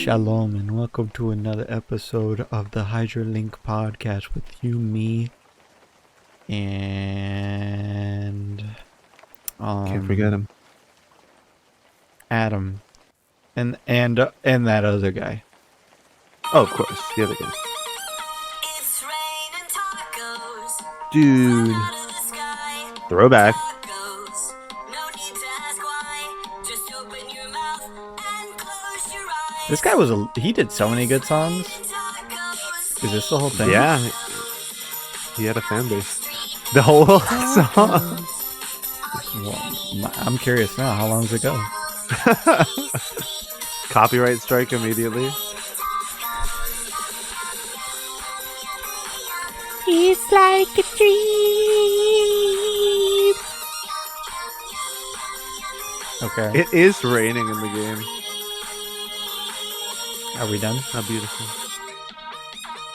Shalom and welcome to another episode of the Hydra Link podcast with you, me, and Can't forget him. Adam, and that other guy. Oh, of course, the other guy. It's raining tacos. Dude, Out of the sky. throwback. Tacos. No need to ask why. Just open your mouth and close your eyes. This guy he did so many good songs. Tacos. Is this the whole thing? Yeah, he had a fan base. The whole song. Well, I'm curious now. How long does it go? Copyright strike immediately. It's like a dream. Okay. It is raining in the game. Are we done? How beautiful.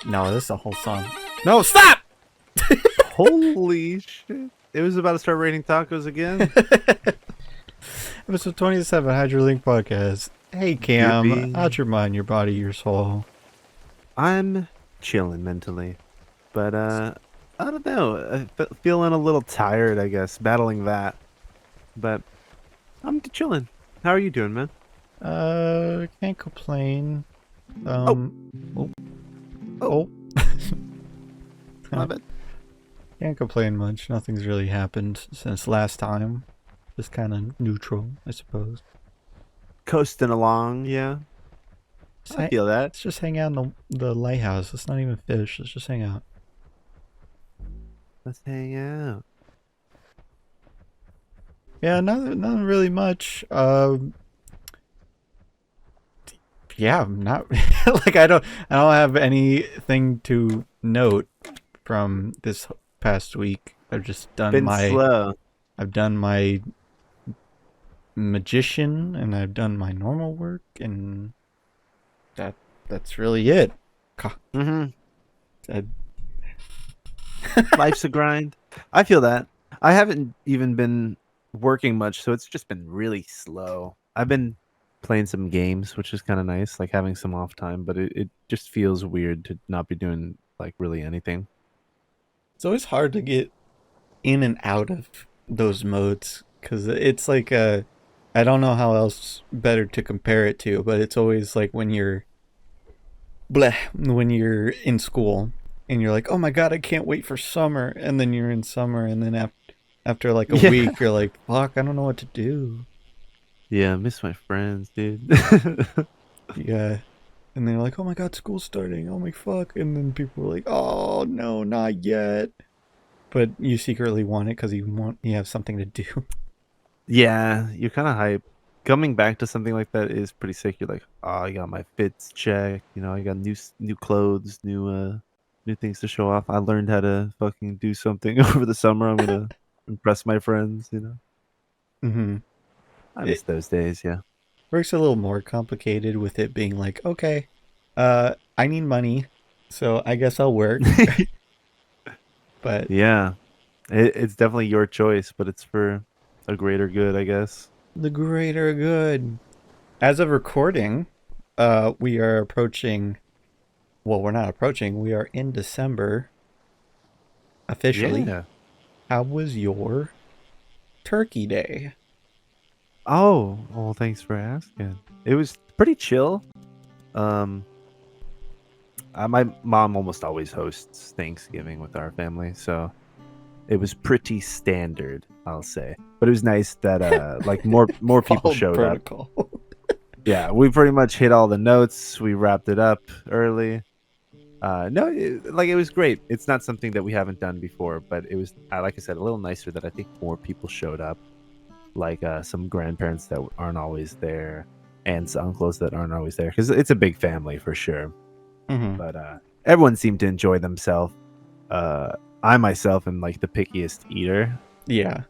No, this is a whole song. No, stop! Holy shit. It was about to start raining tacos again. Episode 27, Hydra Link podcast. Hey Cam, Yippee. how's your mind, your body, your soul? I'm chilling mentally. But, I don't know. Feeling a little tired, I guess. Battling that. But I'm chilling. How are you doing, man? Can't complain. Oh. My bad. Can't complain much. Nothing's really happened since last time. Just kind of neutral, I suppose. Coasting along, yeah. I feel that. Let's just hang out in the lighthouse. Let's not even fish. Let's just hang out. Let's hang out. Yeah, not really much. Yeah, not like I don't have anything to note from this past week. I've just done Been slow. I've done my magician and I've done my normal work, and that's really it. Mm-hmm. Life's a grind. I feel that. I haven't even been working much, so it's just been really slow. I've been playing some games, which is kind of nice, like having some off time, but it just feels weird to not be doing like really anything. It's always hard to get in and out of those modes because it's like I don't know how else better to compare it to, but it's always like when you're in school and you're like, oh my god, I can't wait for summer, and then you're in summer, and then after like a week you're like, fuck, I don't know what to do. Yeah, I miss my friends, dude. Yeah. And they're like, oh my god, school's starting, oh my fuck, and then people are like, oh no, not yet, but you secretly want it because you have something to do. Yeah, you're kind of hype. Coming back to something like that is pretty sick. You're like, oh, I got my fits checked. You know, I got new clothes, new things to show off. I learned how to fucking do something over the summer. I'm gonna impress my friends. You know. Mm-hmm. I miss those days. Yeah. Work's a little more complicated with it being like, okay, I need money, so I guess I'll work. But yeah, it's definitely your choice, but it's for a greater good, I guess. The greater good. As of recording, we are approaching. Well, we're not approaching. We are in December. Officially. Yeah. How was your Turkey Day? Oh, well, thanks for asking. It was pretty chill. My mom almost always hosts Thanksgiving with our family, so it was pretty standard, I'll say. But it was nice that like more people showed protocol. up. Yeah, we pretty much hit all the notes. We wrapped it up early. It was great. It's not something that we haven't done before, but it was, like I said, a little nicer that I think more people showed up. Like some grandparents that aren't always there, aunts, uncles that aren't always there, because it's a big family for sure. Mm-hmm. But everyone seemed to enjoy themselves. I myself am like the pickiest eater. Yeah.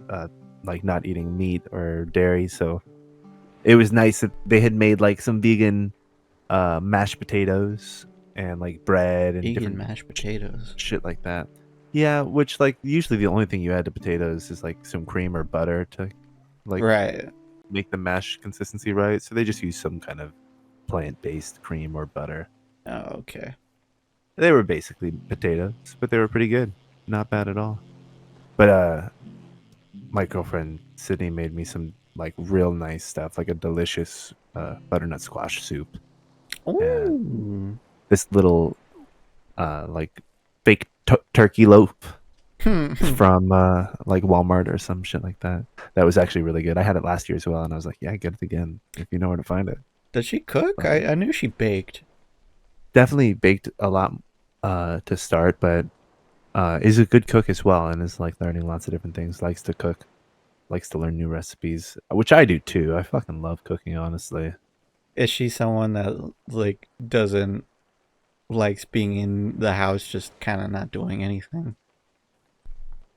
Like not eating meat or dairy, so it was nice that they had made like some vegan mashed potatoes and like bread and Vegan different mashed potatoes. shit like that. Yeah, which like usually the only thing you add to potatoes is like some cream or butter to like Right. make the mash consistency right. So they just use some kind of plant-based cream or butter. Oh, okay. They were basically potatoes, but they were pretty good. Not bad at all. But my girlfriend Sydney made me some like real nice stuff, like a delicious butternut squash soup and Ooh. this little like fake turkey loaf from like Walmart or some shit like that. That was actually really good. I had it last year as well, and I was like, yeah, get it again if you know where to find it. Does she cook? But I knew she baked. definitely baked a lot to start, but is a good cook as well, and is like learning lots of different things. Likes to cook, likes to learn new recipes, which I do too. I fucking love cooking, honestly. Is she someone that like doesn't likes being in the house, just kind of not doing anything?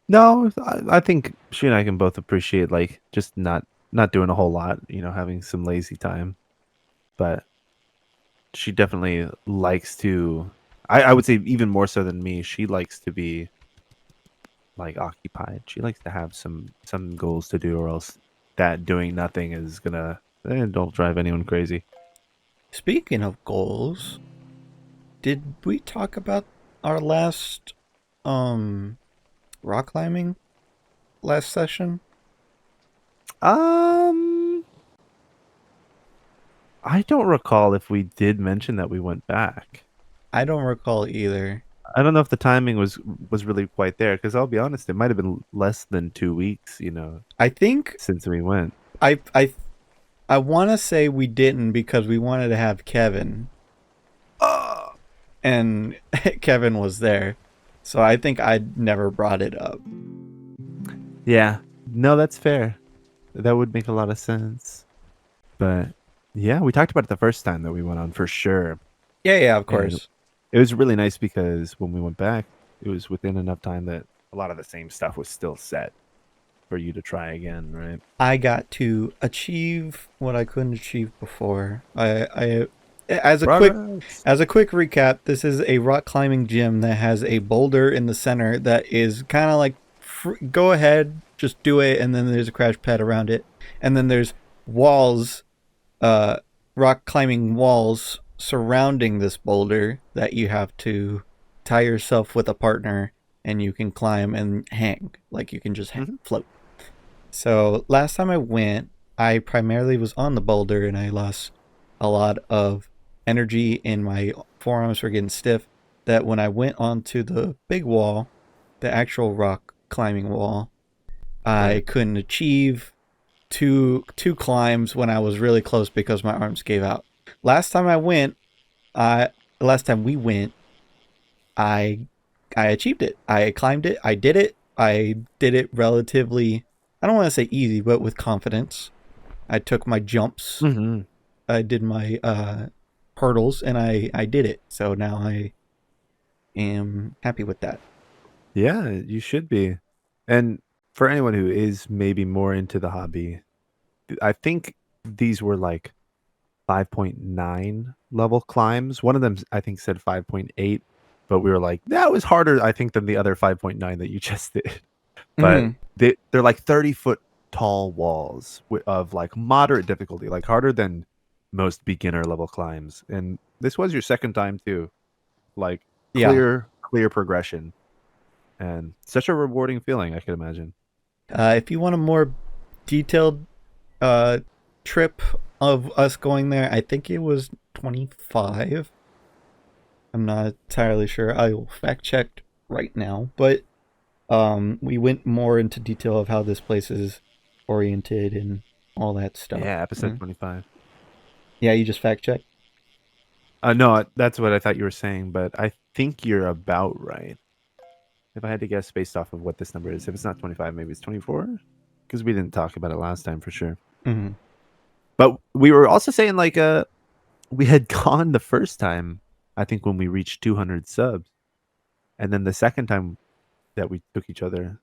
No, I think she and I can both appreciate like just not doing a whole lot, having some lazy time. But she definitely likes to. I would say even more so than me. She likes to be like occupied. She likes to have some goals to do, or else that doing nothing is gonna don't drive anyone crazy. Speaking of goals, did we talk about our last um rock climbing last session? Um, I don't recall if we did mention that we went back. I don't recall either. I don't know if the timing was really quite there because I'll be honest, it might have been less than 2 weeks, I think since we went. I I I want to say we didn't because we wanted to have Kevin, and Kevin was there, so I think I never brought it up. Yeah, no, that's fair. That would make a lot of sense. But yeah, we talked about it the first time that we went on for sure. Yeah, yeah, of And course. it was really nice because when we went back, it was within enough time that a lot of the same stuff was still set for you to try again, right? I got to achieve what I couldn't achieve before. I as a quick Progress. As a quick recap, this is a rock climbing gym that has a boulder in the center that is kind of like go ahead, just do it, and then there's a crash pad around it, and then there's walls, uh, rock climbing walls surrounding this boulder that you have to tie yourself with a partner, and you can climb and hang, like you can just float. So last time I went, I primarily was on the boulder, and I lost a lot of energy, and my forearms were getting stiff. That when I went onto the big wall, the actual rock climbing wall, I Right. couldn't achieve two climbs when I was really close because my arms gave out. Last time I went, I last time we went, I I achieved it. I climbed it. I did it. I did it relatively, I don't want to say easy, but with confidence. I took my jumps. Hmm. I did my hurdles, and I did it. So now I am happy with that. Yeah, you should be. And for anyone who is maybe more into the hobby, I think these were like 5.9 level climbs. One of them, I think, said 5.8, but we were like, that was harder, I think, than the other 5.9 that you just did. But Mm-hmm. they're like 30-foot tall walls of like moderate difficulty, like harder than most beginner level climbs. And this was your second time too. Like Yeah. clear progression, and such a rewarding feeling, I could imagine. If you want a more detailed uh, trip of us going there, I think it was 25. I'm not entirely sure. I will fact check right now, but we went more into detail of how this place is oriented and all that stuff. Yeah, episode 25. Yeah, you just fact check. No, that's what I thought you were saying, but I think you're about right. If I had to guess based off of what this number is, if it's not 25, maybe it's 24, because we didn't talk about it last time for sure. Mm-hmm. But we were also saying like we had gone the first time, I think when we reached 200 subs, and then the second time that we took each other,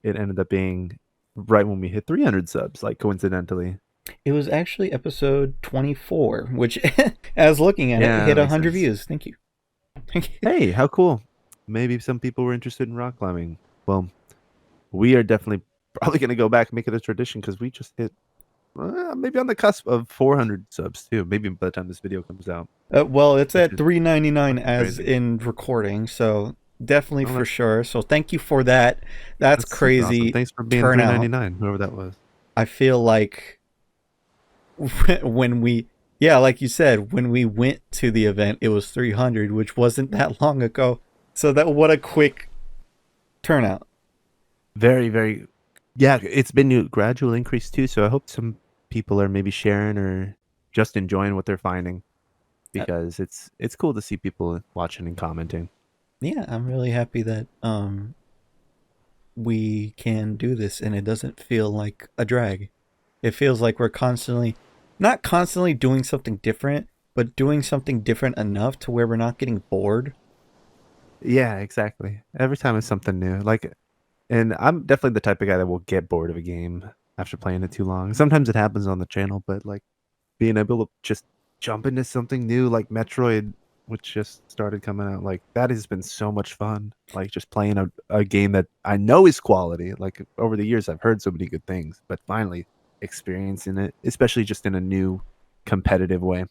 it ended up being right when we hit 300 subs, like coincidentally. It was actually episode 24, which, as looking at it, Yeah, hit makes 100 sense. views. Thank you. Hey, how cool. Maybe some people were interested in rock climbing. Well, we are definitely probably going to go back and make it a tradition because we just hit maybe on the cusp of 400 subs too. Maybe by the time this video comes out. Well, it's Which at is $3.99 fucking as crazy. in recording, so definitely Oh, for sure. So thank you for that. That's that's super awesome. crazy Thanks for being turnout. $3.99, whoever that was. I feel like when we, yeah, like you said, when we went to the event, it was 300, which wasn't that long ago. So that what a quick turnout. Very, very. Yeah, it's been a gradual increase too. So I hope some people are maybe sharing or just enjoying what they're finding, because it's cool to see people watching and commenting. Yeah, I'm really happy that we can do this and it doesn't feel like a drag. It feels like we're constantly, not constantly doing something different, but doing something different enough to where we're not getting bored. Yeah, exactly. Every time it's something new. Like, and I'm definitely the type of guy that will get bored of a game after playing it too long. Sometimes it happens on the channel, but like being able to just jump into something new like Metroid, which just started coming out, like that has been so much fun. Like just playing a game that I know is quality. Like over the years I've heard so many good things, but finally experiencing it, especially just in a new competitive way.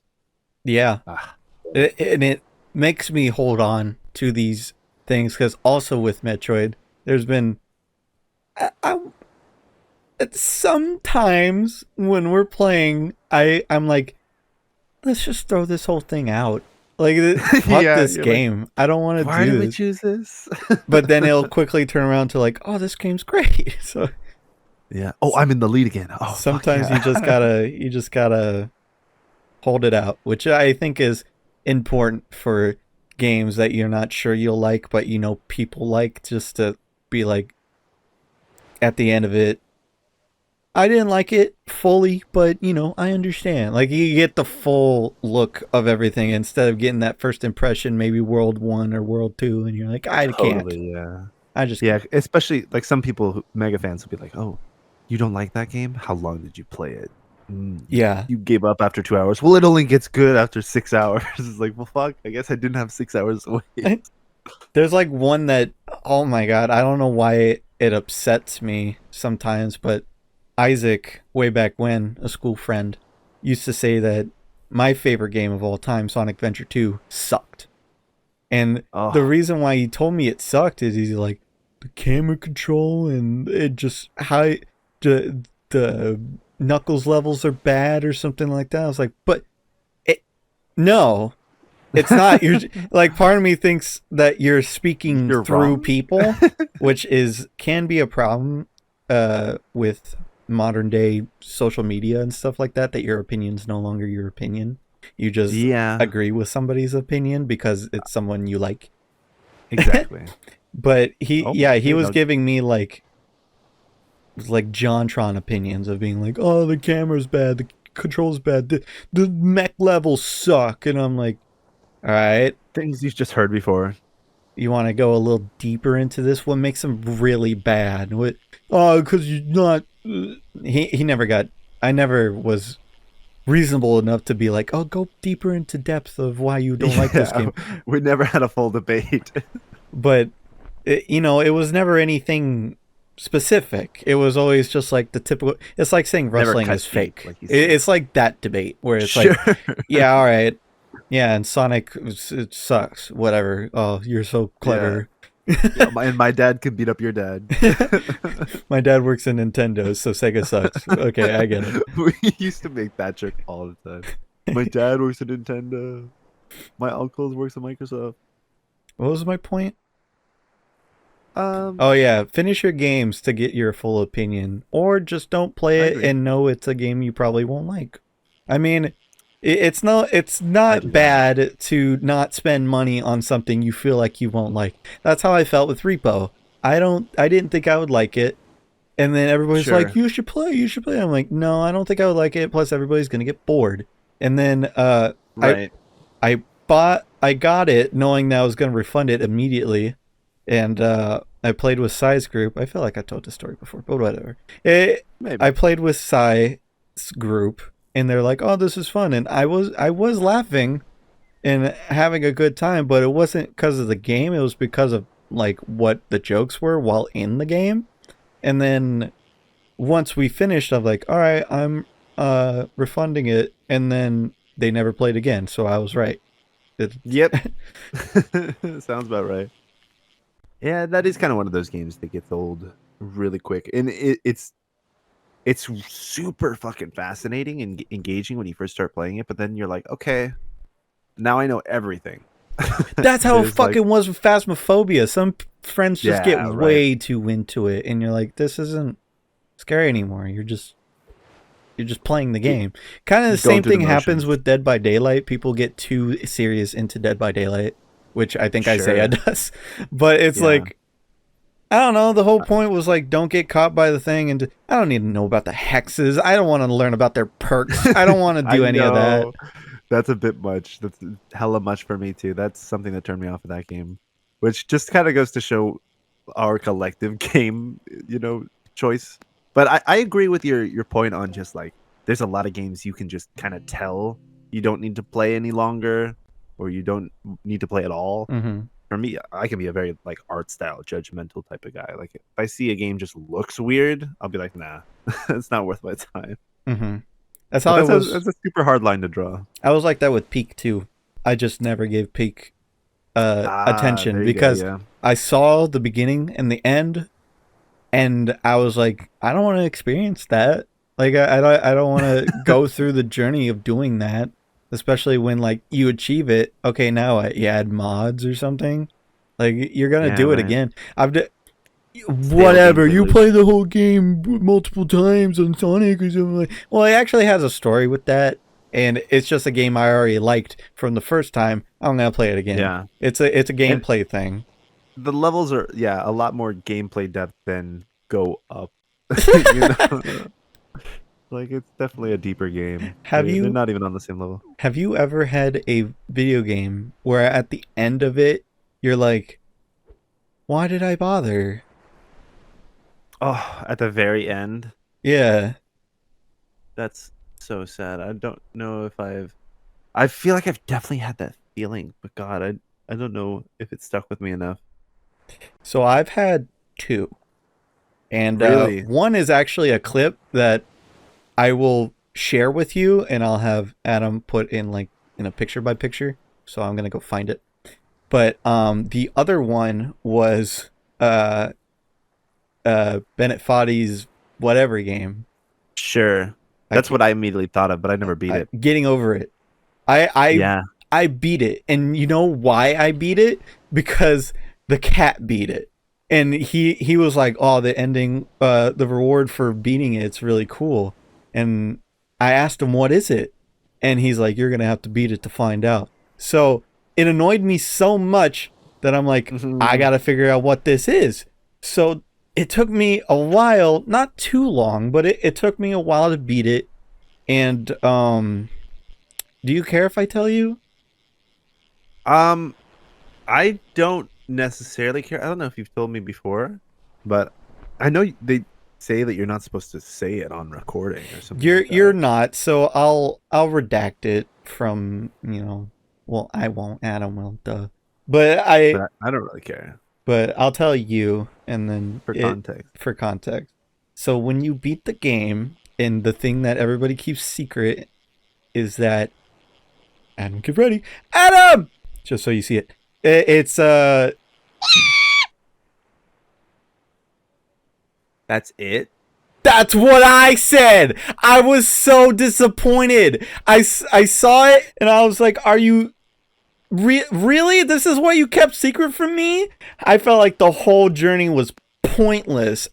Yeah. Ah, And it makes me hold on to these things because also with Metroid, there's been. I sometimes when we're playing, I'm like, let's just throw this whole thing out. Like, fuck yeah, this you're like, game. I don't want to why did do we this. choose this? But then it'll quickly turn around to like, oh, this game's great. So Yeah. Oh, I'm in the lead again. Oh, fuck sometimes yeah. you just gotta hold it out, which I think is important for games that you're not sure you'll like, but you know people like, just to be like, at the end of it, I didn't like it fully, but you know, I understand. Like you get the full look of everything instead of getting that first impression, maybe World 1 or World 2, and you're like, I can't. Totally, yeah. I just Yeah, can't. especially like some people, mega fans, will be like, "Oh, you don't like that game? How long did you play it? Yeah. You gave up after 2 hours. Well, it only gets good after 6 hours." It's like, well, fuck. I guess I didn't have 6 hours to wait. There's like one that, oh my god, I don't know why it upsets me sometimes, but Isaac, way back when, a school friend, used to say that my favorite game of all time, Sonic Adventure 2, sucked. And the Oh, reason why he told me it sucked is he's like, the camera control and it just, how the Knuckles levels are bad or something like that. I was like, but it, no, it's not. You're like, part of me thinks that you're speaking you're through wrong. people, which is can be a problem with modern day social media and stuff like that. That your opinion's no longer your opinion. You just Yeah, agree with somebody's opinion because it's someone you like. exactly. But Oh, he hey, was no, giving me like JonTron opinions of being like, oh, the camera's bad, the control's bad, the mech levels suck, and I'm like, all right, things you've just heard before. you want to go a little deeper into this? What makes them really bad? What? Oh, because you're not. He never got. I never was reasonable enough to be like, oh, go deeper into depth of why you don't like this Yeah, game. we never had a full debate. But it was never anything specific. It was always just like the typical. It's like saying Never wrestling cut is deep, fake. like you said. It's like that debate where it's Sure. like, yeah, all right, yeah, and Sonic, it sucks. Whatever. Oh, you're so Yeah. clever. Yeah, and my dad could beat up your dad. My dad works in Nintendo, so Sega sucks. Okay, I get it. We used to make that joke all the time. My dad works at Nintendo. My uncle works at Microsoft. What was my point? Um, Oh yeah, finish your games to get your full opinion, or just don't I play it agree. and know it's a game you probably won't like. I mean, it's I do not that. bad to not spend money on something you feel like you won't like. That's how I felt with Repo. I didn't think I would like it, and then everybody's like, Sure. you should play, you should play. I'm like, no, I don't think I would like it. Plus, everybody's gonna get bored. And then Right. I got it knowing that I was gonna refund it immediately, and I played with Sai's group. I feel like I told this story before, but whatever. I Maybe. played with Sai's group, and they're like, "Oh, this is fun," and I was laughing and having a good time, but it wasn't because of the game. It was because of like what the jokes were while in the game. And then once we finished, I'm like, "All right, I'm refunding it, and then they never played again. So I was right. Yep. Sounds about right. Yeah, that is kind of one of those games that gets old really quick, and it's super fucking fascinating and engaging when you first start playing it. But then you're like, okay, now I know everything. That's how it There's, like- fucking was with Phasmophobia. Some friends just get Yeah, right. way too into it, and you're like, this isn't scary anymore. You're just playing the game. Kind of the Going same through the thing happens motions. with Dead by Daylight. People get too serious into Dead by Daylight, which I think Sure. Isaiah does. But it's Yeah. like, I don't know. The whole point was like, don't get caught by the thing, and I don't need to know about the hexes. I don't want to learn about their perks. I don't want to do I any of that. know. That's a bit much. That's hella much for me too. That's something that turned me off of that game, which just kind of goes to show our collective game, choice. But I agree with your point on just like there's a lot of games you can just kind of tell you don't need to play any longer, or you don't need to play at all. Mm-hmm. For me, I can be a very like art style judgmental type of guy. Like if I see a game just looks weird, I'll be like, nah, it's not worth my time. Mm-hmm. That's But how I that's was. that's a super hard line to draw. I was like that with Peak too. I just never gave Peak attention There you go, because yeah. I saw the beginning and the end, and I was like, I don't want to experience that. Like I don't want to go through the journey of doing that, especially when like you achieve it. Okay, now you add mods or something. Like you're gonna Yeah, do it right. again. Whatever. gameplay You loop. play the whole game multiple times on Sonic or something. Like, well, it actually has a story with that, and it's just a game I already liked from the first time. I'm gonna play it again. Yeah. It's a gameplay thing. The levels are a lot more gameplay depth than go up. Like it's definitely a deeper game. They're not even on the same level. Have you ever had a video game where at the end of it you're like, why did I bother? Oh, at the very end, Yeah. that's so sad. I don't know if I feel like I've definitely had that feeling, but God, I don't know if it stuck with me enough. So I've had two. And Really? one is actually a clip that I will share with you, and I'll have Adam put in like in a picture by picture. So I'm gonna go find it. But the other one was Bennett Foddy's whatever game. Sure. That's what I immediately thought of, but I never beat it. Getting over it. I beat it, and you know why I beat it? Because the cat beat it, and he was like, "Oh, the ending, the reward for beating it's really cool." And I asked him, "What is it?" And he's like, "You're gonna have to beat it to find out." So it annoyed me so much that I'm like, I gotta figure out what this is. So it took me a while, not too long, but it took me a while to beat it. And do you care if I tell you? I don't necessarily care. I don't know if you've told me before, but I know they say that you're not supposed to say it on recording or something. You're not, so I'll redact it from, well, I won't, Adam will, duh. But I don't really care. But I'll tell you, and then For context. So when you beat the game, and the thing that everybody keeps secret is that Adam, get ready, Adam. Just so you see it, it's That's it. That's what I said. I was so disappointed. I saw it and I was like, "Are you really? This is what you kept secret from me?" I felt like the whole journey was pointless.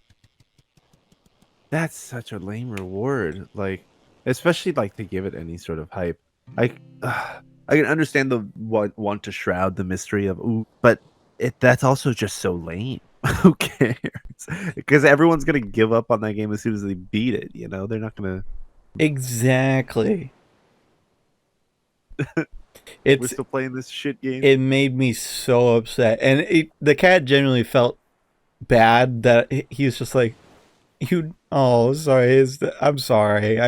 That's such a lame reward. Like, especially like to give it any sort of hype. I can understand the want to shroud the mystery of but that's also just so lame. Who cares? Because everyone's gonna give up on that game as soon as they beat it. They're not gonna. Exactly. We're still playing this shit game. It made me so upset, and the cat genuinely felt bad that he was just like, "You, oh, sorry, I'm sorry.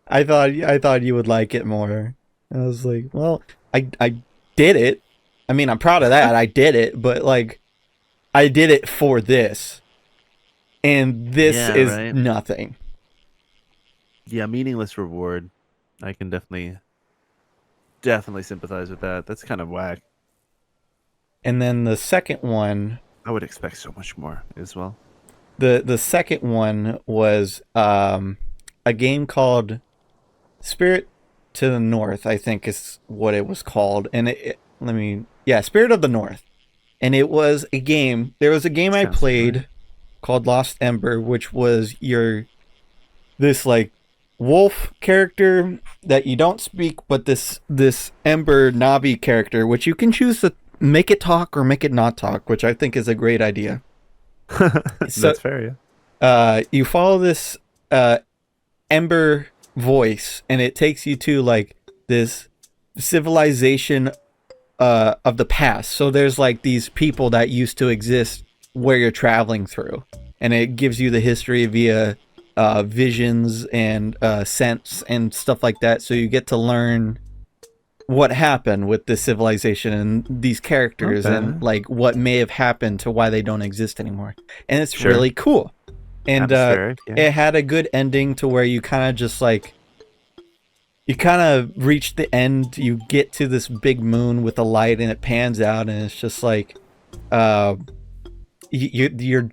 I thought you would like it more." And I was like, "Well, I did it. I mean, I'm proud of that. I did it, but like, I did it for this, and this is right. nothing." Yeah, meaningless reward. I can definitely sympathize with that. That's kind of whack. And then the second one, I would expect so much more as well. the second one was a game called Spirit to the North, I think is what it was called. And Spirit of the North. And it was a game. There was a game I Sounds played familiar. called Lost Ember, which was this like wolf character that you don't speak, but this Ember Navi character, which you can choose to make it talk or make it not talk, which I think is a great idea. That's fair, yeah. You follow this Ember voice, and it takes you to like this civilization of the past. So there's like these people that used to exist where you're traveling through, and it gives you the history via visions and scents and stuff like that. So you get to learn what happened with this civilization and these characters and like what may have happened to why they don't exist anymore. And it's really cool. And it had a good ending to where you kind of just like you kind of reach the end. You get to this big moon with a light, and it pans out, and it's just like your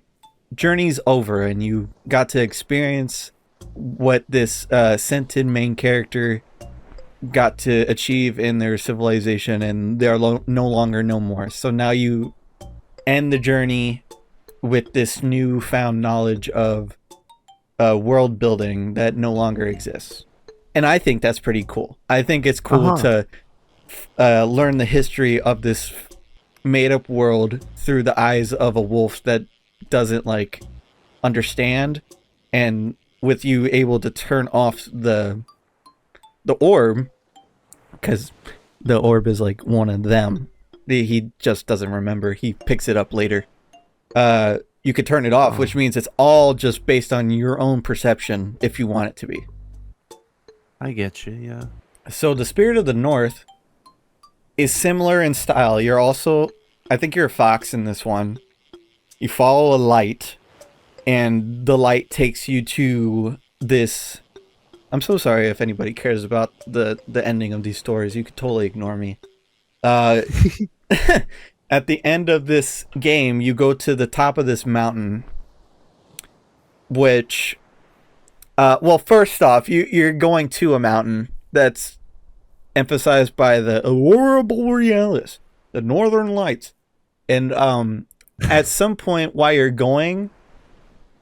journey's over, and you got to experience what this scented main character got to achieve in their civilization, and they're no longer no more. So now you end the journey with this newfound knowledge of world building that no longer exists. And I think that's pretty cool. I think it's cool to learn the history of this made-up world through the eyes of a wolf that doesn't like understand, and with you able to turn off the orb, because the orb is like one of them. He just doesn't remember. He picks it up later. You could turn it off, which means it's all just based on your own perception if you want it to be. I get you, yeah. So the Spirit of the North is similar in style. You're also, I think you're a fox in this one. You follow a light, and the light takes you to this. I'm so sorry if anybody cares about the ending of these stories. You could totally ignore me. At the end of this game, you go to the top of this mountain, which, well, first off, you're going to a mountain that's emphasized by the Aurora Borealis, the Northern Lights. And at some point while you're going,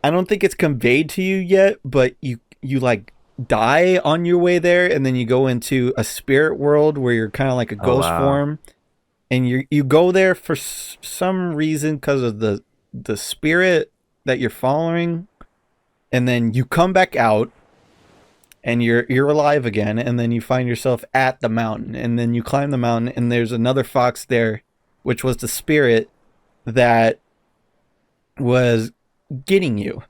I don't think it's conveyed to you yet, but you like die on your way there, and then you go into a spirit world where you're kind of like a ghost form, and you go there for some reason because of the spirit that you're following, and then you come back out and you're alive again, and then you find yourself at the mountain, and then you climb the mountain, and there's another fox there, which was the spirit that was getting you.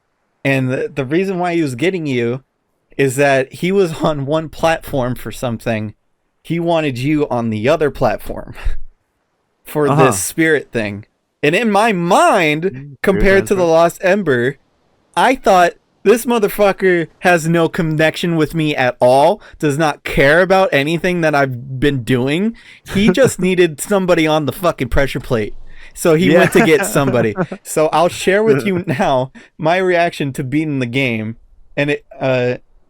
And the reason why he was getting you is that he was on one platform for something. He wanted you on the other platform for this spirit thing. And in my mind, compared to the Lost Ember, I thought, this motherfucker has no connection with me at all, does not care about anything that I've been doing. He just needed somebody on the fucking pressure plate. So he went to get somebody. So I'll share with you now my reaction to beating the game. And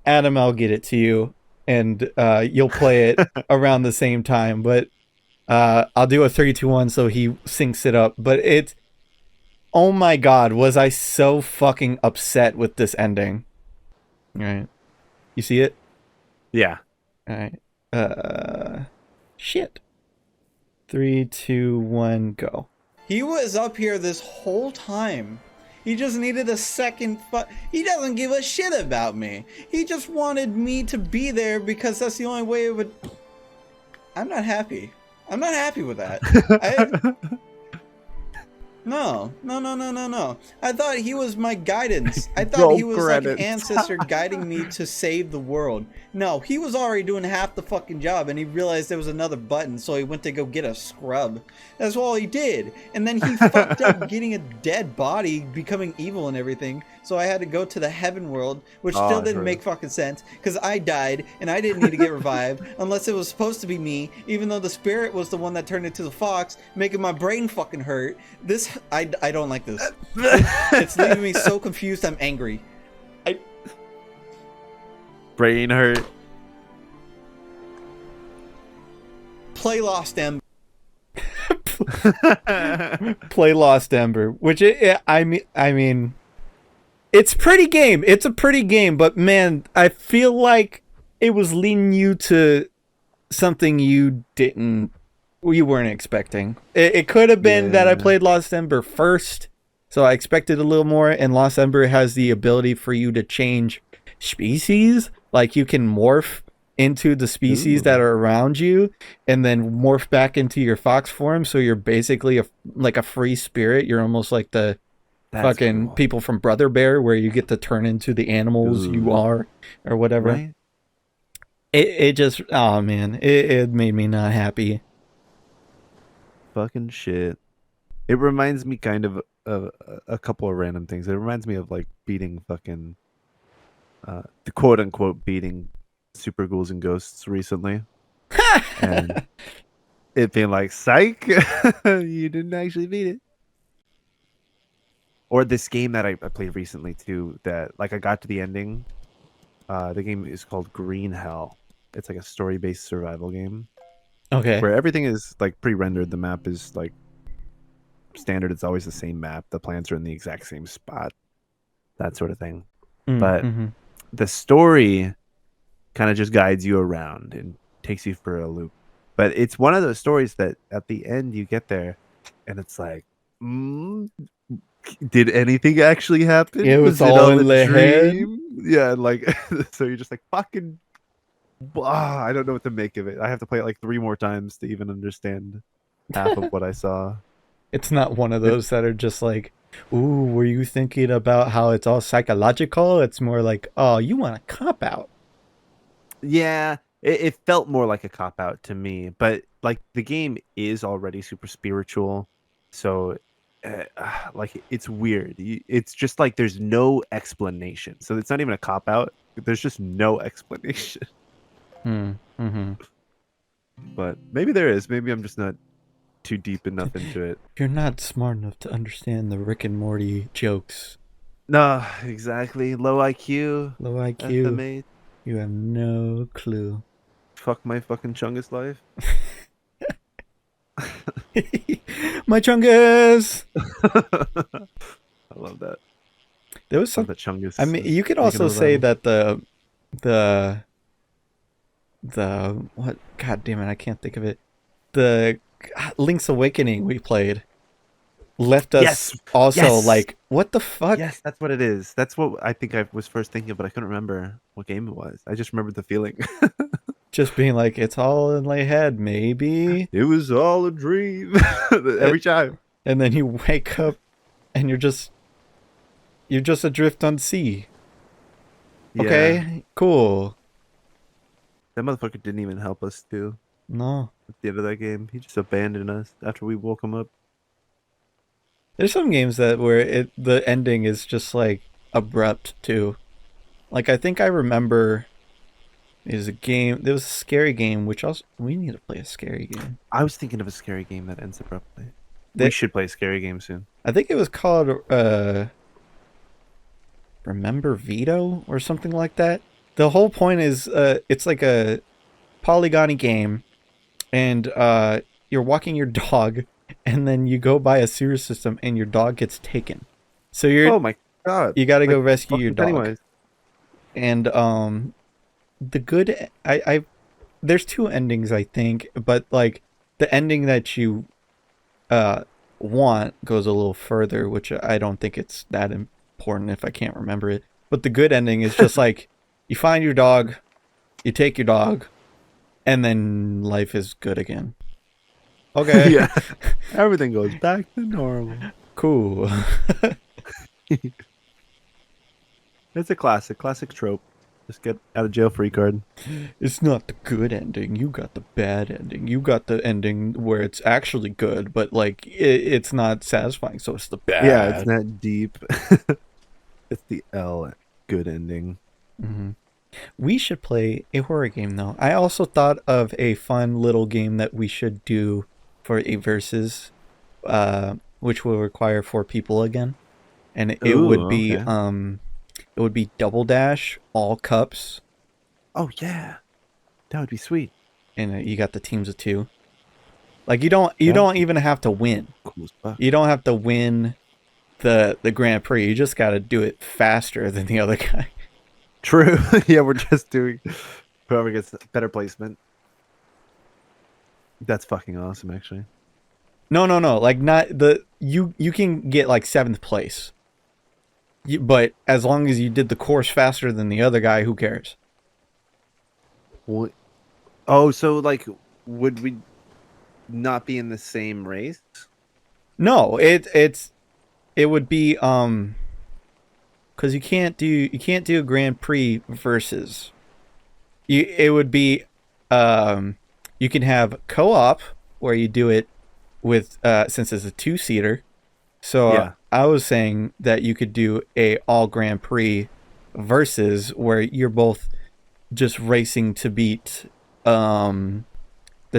Adam, I'll get it to you, and you'll play it around the same time. But I'll do a 3, 2, 1 so he syncs it up. But it's, oh my god, was I so fucking upset with this ending. All right. You see it? Yeah. All right. Shit. 3, 2, 1, go. He was up here this whole time. He just needed a second he doesn't give a shit about me. He just wanted me to be there because that's the only way it would... I'm not happy. I'm not happy with that. No. I thought he was my guidance. I thought he was like an ancestor guiding me to save the world. No, he was already doing half the fucking job, and he realized there was another button, so he went to go get a scrub. That's all he did. And then he fucked up getting a dead body, becoming evil and everything, so I had to go to the heaven world, which Oh, still didn't true. make fucking sense because I died and I didn't need to get revived unless it was supposed to be me, even though the spirit was the one that turned into the fox, making my brain fucking hurt. I don't like this. It's leaving me so confused. I'm angry. Brain hurt. Play Lost Ember. Play Lost Ember, which I mean, it's pretty game. It's a pretty game, but man, I feel like it was leading you to something you weren't expecting. It could have been that I played Lost Ember first, so I expected a little more. And Lost Ember has the ability for you to change species, like you can morph into the species that are around you and then morph back into your fox form, so you're basically like a free spirit. You're almost like the fucking cool. people from Brother Bear, where you get to turn into the animals you are or whatever. Right? It just, oh man, it made me not happy. Fucking shit. It reminds me kind of a couple of random things. It reminds me of like beating fucking the quote unquote beating Super Ghouls and Ghosts recently. And it being like, psych, you didn't actually beat it. Or this game that I played recently too, that like I got to the ending. The game is called Green Hell. It's like a story-based survival game Okay. where everything is like pre-rendered. The map is like standard. It's always the same map. The plants are in the exact same spot. That sort of thing. But the story kind of just guides you around and takes you for a loop. But it's one of those stories that at the end you get there and it's like, did anything actually happen? It was all in the head? Yeah, like so you're just like fucking I don't know what to make of it. I have to play it like 3 more times to even understand half of what I saw. It's not one of those that are just like, ooh, were you thinking about how it's all psychological? It's more like, oh, you want a cop out. Yeah, it felt more like a cop out to me, but like the game is already super spiritual, so like it's weird. It's just like there's no explanation, so it's not even a cop out. There's just no explanation. But maybe there is. Maybe I'm just not too deep enough into it. You're not smart enough to understand the Rick and Morty jokes. No, exactly. Low IQ. Low IQ. FMA. You have no clue. Fuck my fucking Chungus life. My Chungus! I love that. There was some. The Chungus. I mean, you could also say that the what? God damn it! I can't think of it. The Link's Awakening we played left us like, what the fuck? Yes, that's what it is. That's what I think I was first thinking, but I couldn't remember what game it was. I just remembered the feeling. Just being like, it's all in my head, maybe. It was all a dream every time. And then you wake up and you're just adrift on sea. Okay, Yeah. cool. That motherfucker didn't even help us too. No. At the end of that game, he just abandoned us after we woke him up. There's some games where the ending is just like abrupt too. Like I think I remember there was a scary game, which also we need to play a scary game. I was thinking of a scary game that ends abruptly. We should play a scary game soon. I think it was called Remember Vito or something like that. The whole point is it's like a polygony game, and you're walking your dog, and then you go by a sewer system, and your dog gets taken. So oh my god! You got to go rescue your dog. Anyways. And the good there's 2 endings I think, but like the ending that you want goes a little further, which I don't think it's that important if I can't remember it. But the good ending is just like you find your dog, you take your dog, and then life is good again. Okay. Yeah. Everything goes back to normal. Cool. It's a classic trope. Just get out of jail free card. It's not the good ending. You got the bad ending. You got the ending where it's actually good, but like it's not satisfying, so it's the bad. Yeah, it's not deep. It's the L good ending. Hmm. We should play a horror game though. I also thought of a fun little game that we should do for a versus, which will require 4 people again, and Ooh, okay. it would be double dash, all cups, Oh yeah, that would be sweet. and you got the teams of 2. Like you Yeah, don't even have to win. cool stuff. You don't have to win the Grand Prix. You just got to do it faster than the other guy. True. Yeah, we're just doing whoever gets better placement. That's fucking awesome, actually. No, no, no. Like not the you can get like 7th place. But as long as you did the course faster than the other guy, who cares? What? Oh, so like, would we not be in the same race? No, it would be cuz you can't do a Grand Prix versus. It would be you can have co-op where you do it with since it's a 2-seater. So Yeah. I was saying that you could do a all Grand Prix versus where you're both just racing to beat the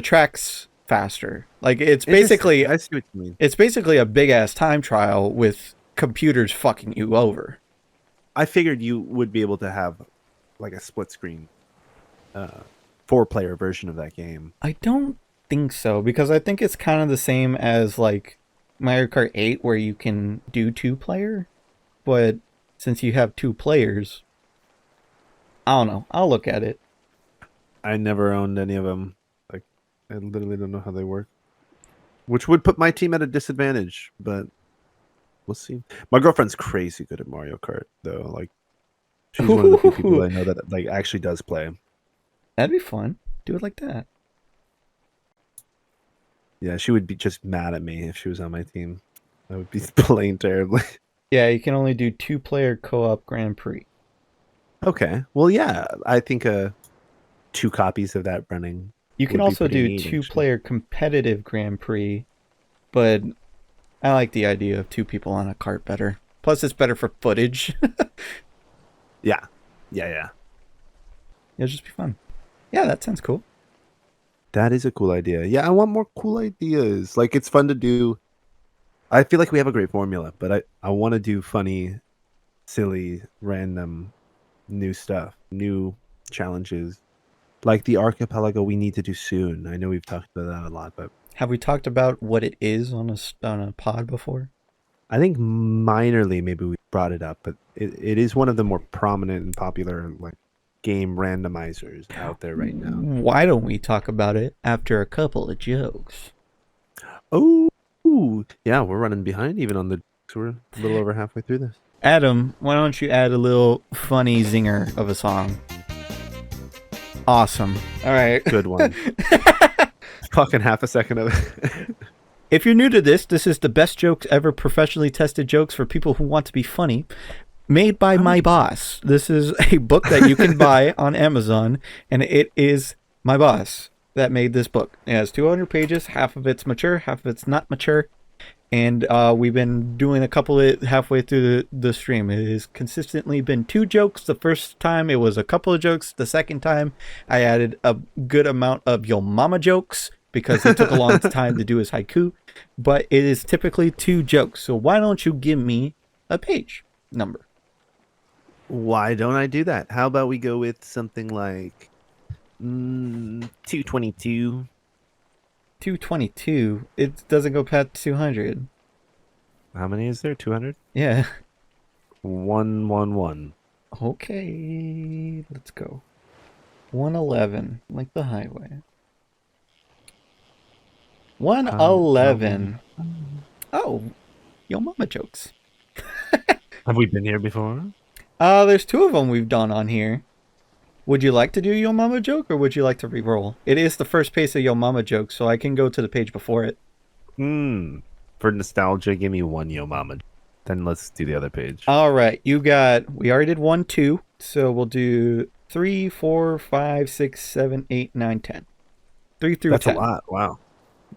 tracks faster. Like it's basically I see what you mean. it's basically a big ass time trial with computers fucking you over. I figured you would be able to have like a split screen, 4-player version of that game. I don't think so because I think it's kind of the same as like Mario Kart 8 where you can do 2-player, but since you have 2 players, I don't know. I'll look at it. I never owned any of them. Like, I literally don't know how they work. Which would put my team at a disadvantage, but we'll see. My girlfriend's crazy good at Mario Kart, though. Like, she's one of the few people I know that like actually does play. That'd be fun. Do it like that. Yeah, she would be just mad at me if she was on my team. I would be playing terribly. Yeah, you can only do 2-player co-op Grand Prix. Okay, well, yeah, I think 2 copies of that running. You can would be also pretty do neat, actually. 2-player competitive Grand Prix, but I like the idea of 2 people on a cart better. Plus, it's better for footage. Yeah, yeah. It'll just be fun. Yeah, that sounds cool. That is a cool idea. Yeah, I want more cool ideas. Like, it's fun to do. I feel like we have a great formula, but I want to do funny, silly, random, new stuff, new challenges. Like the archipelago we need to do soon. I know we've talked about that a lot, but Have we talked about what it is on a pod before? I think minorly maybe we brought it up, but it is one of the more prominent and popular like game randomizers out there right now. Why don't we talk about it after a couple of jokes? Oh, yeah, we're running behind even on the. So we're a little over halfway through this. Adam, why don't you add a little funny zinger of a song? Awesome. All right. Good one. Fucking half a second of it. If you're new to this is the best jokes ever professionally tested jokes for people who want to be funny, made by my boss. This is a book that you can buy on Amazon, and it is my boss that made this book. It has 200 pages. Half of it's mature, half of it's not mature. And we've been doing a couple of halfway through the stream. It has consistently been 2 jokes. The first time it was a couple of jokes. The second time I added a good amount of yo mama jokes because it took a long time to do his haiku. But it is typically 2 jokes. So why don't you give me a page number? Why don't I do that? How about we go with something like 222? 222. It doesn't go past 200. How many is there? 200? Yeah. 111. Okay. Let's go. 111. Like the highway. 111. Oh. Yo mama jokes. Have we been here before? There's 2 of them we've done on here. Would you like to do Yo Mama joke, or would you like to re-roll? It is the first page of Yo Mama joke, so I can go to the page before it. For nostalgia, give me 1 Yo Mama. Then let's do the other page. All right, we already did 1, 2, so we'll do 3, 4, 5, 6, 7, 8, 9, 10. 3 through That's 10. a lot. Wow.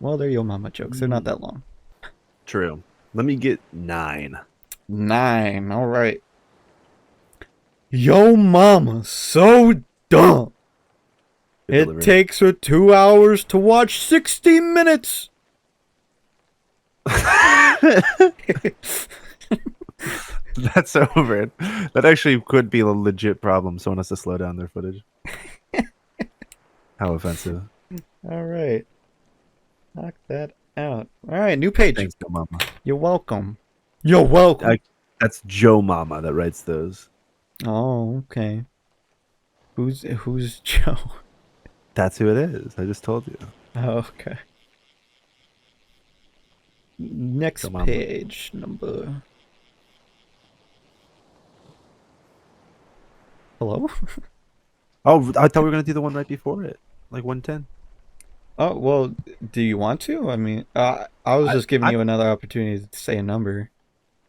Well, they're Yo Mama jokes. They're not that long. True. Let me get 9. 9. All right. Yo mama, so dumb. Good It delivery. takes her 2 hours to watch 60 minutes. That's over it. That actually could be a legit problem. Someone has to slow down their footage. How offensive. All right. Knock that out. All right, new page. Thanks, Joe Mama. You're welcome. You're welcome. That's Joe Mama that writes those. Oh, okay. Who's Joe? That's who it is. I just told you. Oh, okay. Next Joe Mama. page number. Hello? Oh, I thought we were gonna do the one right before it, like 110. Oh, well, do you want to? I mean, I was just giving you another opportunity to say a number.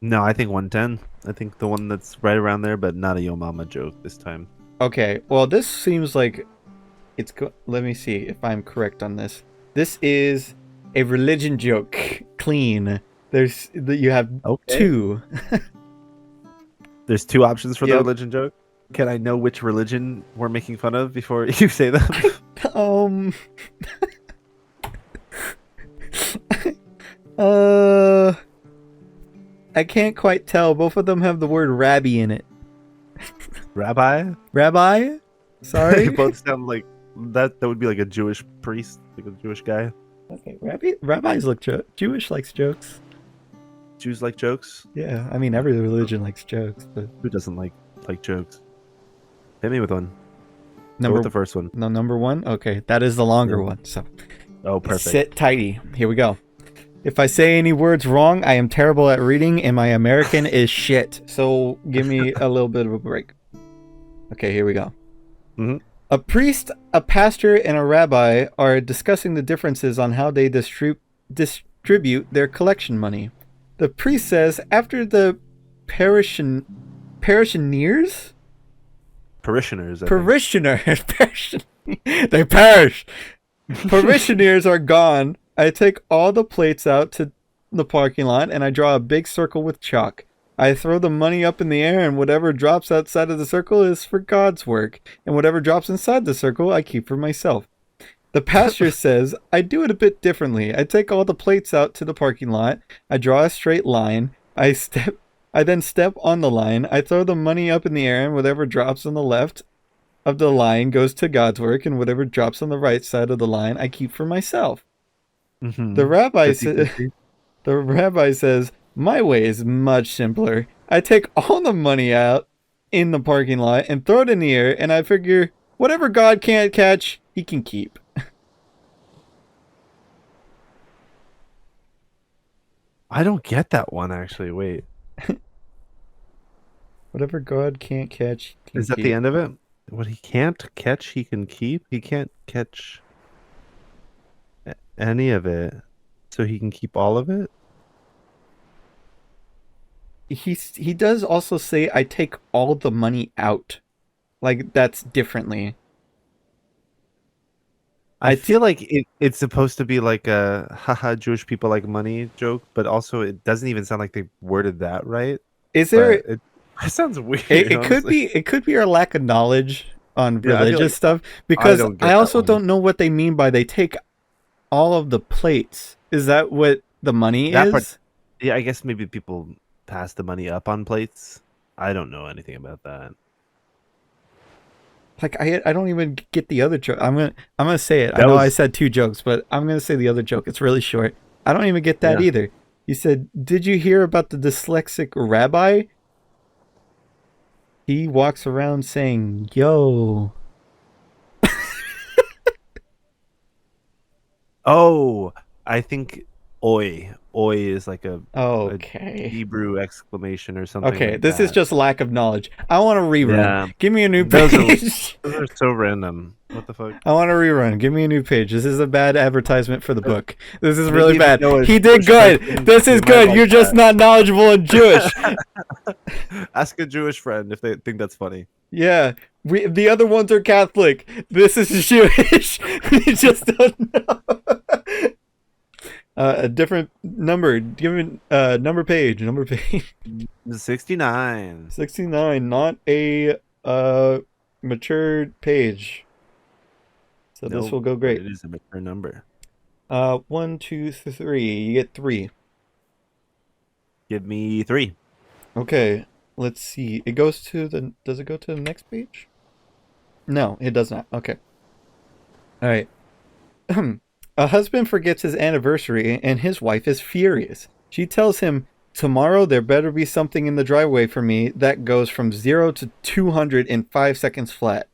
No, I think 110. I think the one that's right around there, but not a Yo Mama joke this time. Okay, well, this seems like it's let me see if I'm correct on this. This is a religion joke. Clean. You have Okay. 2. There's 2 options for the Yep. religion joke. Can I know which religion we're making fun of before you say them? I can't quite tell. Both of them have the word rabbi in it. Rabbi? Rabbi? Sorry? They both sound like that. That would be like a Jewish priest, like a Jewish guy. Okay, rabbis look Jewish likes jokes. Jews like jokes. Yeah, I mean every religion likes jokes, but Who doesn't like jokes? Hit me with one. Go number with the first one. no number 1. Okay, that is the longer Yeah. one. So Oh, perfect. sit tighty. Here we go. If I say any words wrong, I am terrible at reading, and my American is shit. So give me a little bit of a break. Okay, here we go. Mhm. A priest, a pastor, and a rabbi are discussing the differences on how they distribute their collection money. The priest says after the parishioners, Parishioners. I think. parishioners, they perish. Parishioners are gone. I take all the plates out to the parking lot and I draw a big circle with chalk. I throw the money up in the air and whatever drops outside of the circle is for God's work. And whatever drops inside the circle, I keep for myself. The pastor says, I do it a bit differently. I take all the plates out to the parking lot. I draw a straight line. I then step on the line. I throw the money up in the air and whatever drops on the left of the line goes to God's work, and whatever drops on the right side of the line, I keep for myself. Mhm. The rabbi 50-50. the rabbi says, my way is much simpler. I take all the money out in the parking lot and throw it in the air, and I figure whatever God can't catch, he can keep. I don't get that one actually. Wait, Whatever God can't catch, he can is that keep. the end of it? What he can't catch, he can keep. He can't catch any of it, so he can keep all of it. He does also say I take all the money out. Like that's differently. I feel like it's supposed to be like a haha Jewish people like money joke, but also it doesn't even sound like they worded that right. Is there But it sounds weird. it could honestly. be our lack of knowledge on Yeah, I feel religious like stuff because don't get I that also one. don't know what they mean by they take all of the plates. Is that what the money That is? part- Yeah, I guess maybe people pass the money up on plates. I don't know anything about that. Like I don't even get the other joke. I'm gonna say it. I That know I was- said 2 jokes, but I'm gonna say the other joke. It's really short. I don't even get that Yeah. either. He said, "Did you hear about the dyslexic rabbi? He walks around saying, yo." Oh, I think oi is like a Okay. Hebrew exclamation or something. Okay, like this is that. just lack of knowledge. I want to rerun. Yeah. Give me a new Those are- page. Those are so random. What the fuck? I want to rerun. Give me a new page. This is a bad advertisement for the book. This is Maybe really if you bad. know a He did Jewish good. person, This is you might good. like You're just that. not knowledgeable in Jewish. Ask a Jewish friend if they think that's funny. Yeah. The other ones are Catholic. This is Jewish. We just don't know. A different number. Given number page. 69. 69. Not a Mature page. So this No, will go but great. it is a mature number. 1, 2, 3. You get 3. Give me 3. Okay. Let's see. It goes to the. Does it go to the next page? No, it does not. Okay. All right. A husband forgets his anniversary and his wife is furious. She tells him, "Tomorrow there better be something in the driveway for me that goes from 0 to 200 in 5 seconds flat."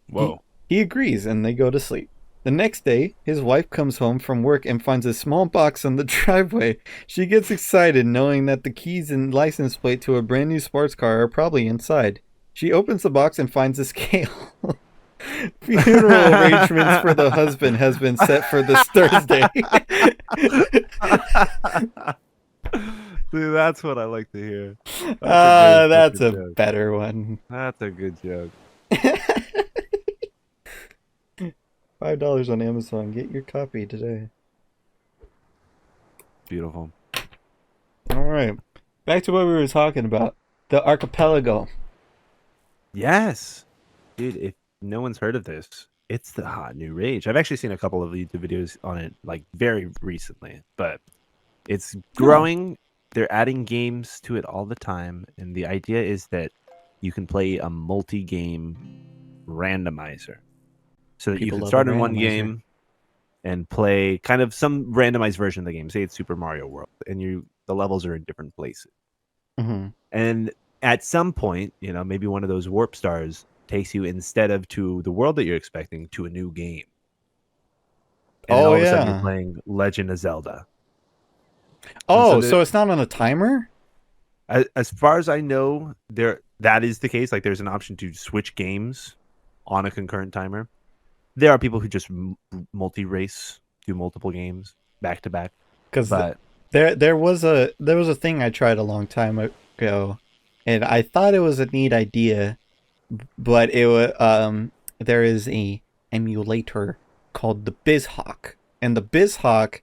He, Whoa. he agrees and they go to sleep. The next day, his wife comes home from work and finds a small box on the driveway. She gets excited knowing that the keys and license plate to a brand new sports car are probably inside. She opens the box and finds a scale. Funeral arrangements for the husband has been set for this Thursday. Dude, that's what I like to hear. That's That's a a good joke. better one. That's a good joke. $5 on Amazon. Get your copy today. Beautiful. All right. Back to what we were talking about. The archipelago. Yes. Dude, if no one's heard of this, it's the hot new rage. I've actually seen a couple of YouTube videos on it, like very recently, but it's growing. They're adding games to it all the time. And the idea is that you can play a multi-game randomizer. So that People you can love start a in one randomizer. game and play kind of some randomized version of the game. Say it's Super Mario World, and the levels are in different places. Mm-hmm. And at some point, maybe one of those warp stars takes you instead of to the world that you're expecting to a new game. And then all of a sudden you're playing Legend of Zelda. Oh, so it's not on a timer? As far as I know, that is the case. Like there's an option to switch games on a concurrent timer. There are people who just multi-race, do multiple games back to back. Because there was a thing I tried a long time ago, and I thought it was a neat idea, but it was there is a emulator called the BizHawk, and the BizHawk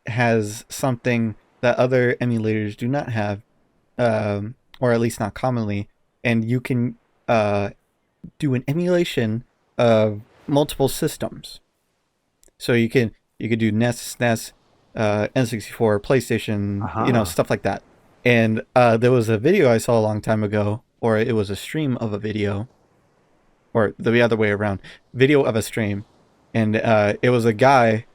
has something that other emulators do not have, or at least not commonly, and you can do an emulation of multiple systems. So you could do NES, SNES, N64, PlayStation, stuff like that. And there was a video I saw a long time ago, or it was a stream of a video, or the other way around, video of a stream, and it was a guy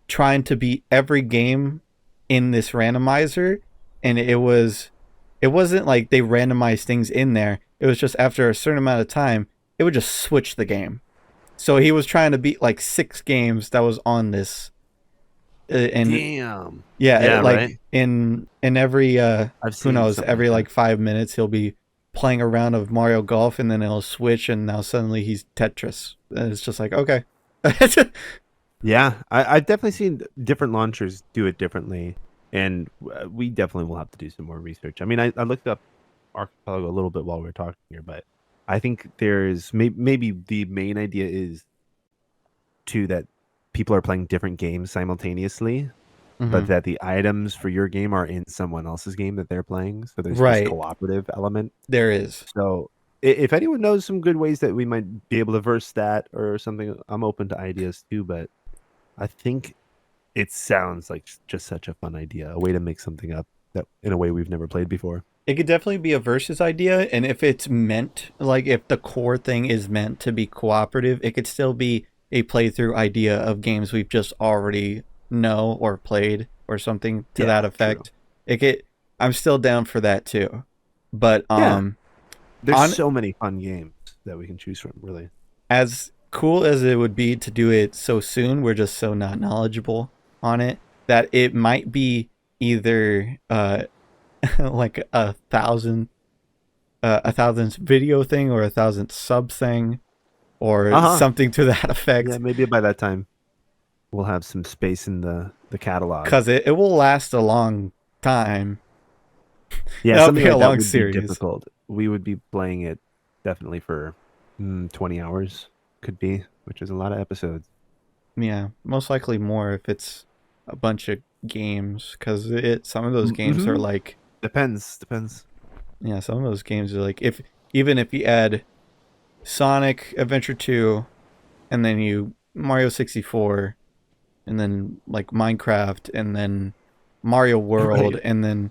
trying to beat every game in this randomizer, and it wasn't like they randomized things in there. It was just after a certain amount of time, it would just switch the game. So he was trying to beat like 6 games that was on this. And damn. Yeah, like right? in every who knows, every like 5 minutes he'll be playing a round of Mario Golf, and then it'll switch, and now suddenly he's Tetris. And it's just like, okay. Yeah, I've definitely seen different launchers do it differently, and we definitely will have to do some more research. I mean, I looked up Archipelago a little bit while we were talking here, but I think there's maybe the main idea is that people are playing different games simultaneously, but that the items for your game are in someone else's game that they're playing. So there's this cooperative element. There is. So if anyone knows some good ways that we might be able to verse that or something, I'm open to ideas too. But I think it sounds like just such a fun idea, a way to make something up that in a way we've never played before. It could definitely be a versus idea, and if it's meant, like if the core thing is meant to be cooperative, it could still be a playthrough idea of games we've just already know or played or something to that effect. True. I'm still down for that too. But there's so many fun games that we can choose from, really. As cool as it would be to do it so soon, we're just so not knowledgeable on it that it might be either like a 1,000 video thing or 1,000 sub thing or something to that effect. Yeah, maybe by that time we'll have some space in the catalog, because it will last a long time. Yeah, that'll be a long series. Difficult. We would be playing it definitely for 20 hours, could be, which is a lot of episodes. Yeah, most likely more if it's a bunch of games, because some of those games are like depends. Yeah, some of those games are like, if even if you add Sonic Adventure 2 and then you Mario 64 and then like Minecraft and then Mario World Right. and then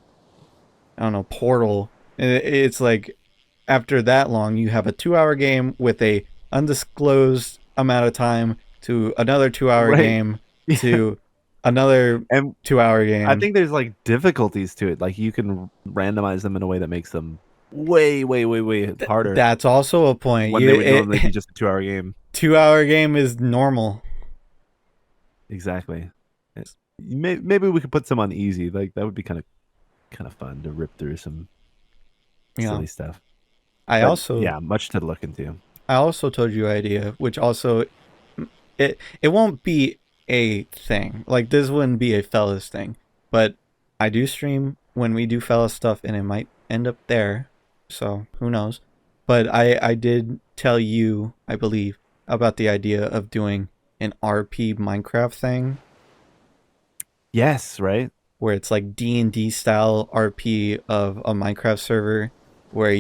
I don't know, Portal. It's like after that long you have a 2-hour game with a undisclosed amount of time to another 2-hour Right. game Yeah. to another And 2-hour game. I think there's like difficulties to it. Like you can randomize them in a way that makes them way, way, way, way harder That's also a point. when they would normally be just a 2-hour game. 2-hour game is normal. Exactly. Maybe we could put some on easy. Like that would be kind of fun to rip through some Yeah. silly stuff. I But, also yeah, much to look into. I also told you an idea, which also it won't be a thing. Like this wouldn't be a fellas thing, but I do stream when we do fellas stuff, and it might end up there. So who knows? But I did tell you, I believe, about the idea of doing an RP Minecraft thing Yes, right? where it's like D&D style RP of a Minecraft server where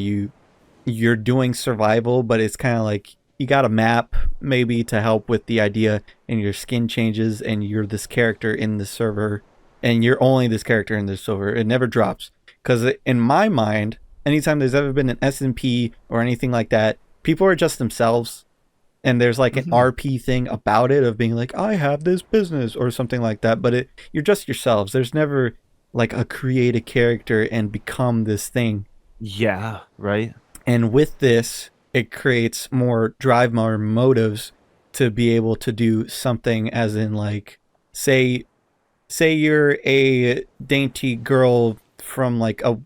you're doing survival, but it's kind of like you got a map maybe to help with the idea, and your skin changes and you're this character in the server, and you're only this character in the server. It never drops, because in my mind, anytime there's ever been an SMP or anything like that, people are just themselves, and there's like an RP thing about it of being like, I have this business or something like that, but you're just yourselves. There's never like a create a character and become this thing. Yeah, right? And with this, it creates more drive, more motives to be able to do something, as in like, say you're a dainty girl from like a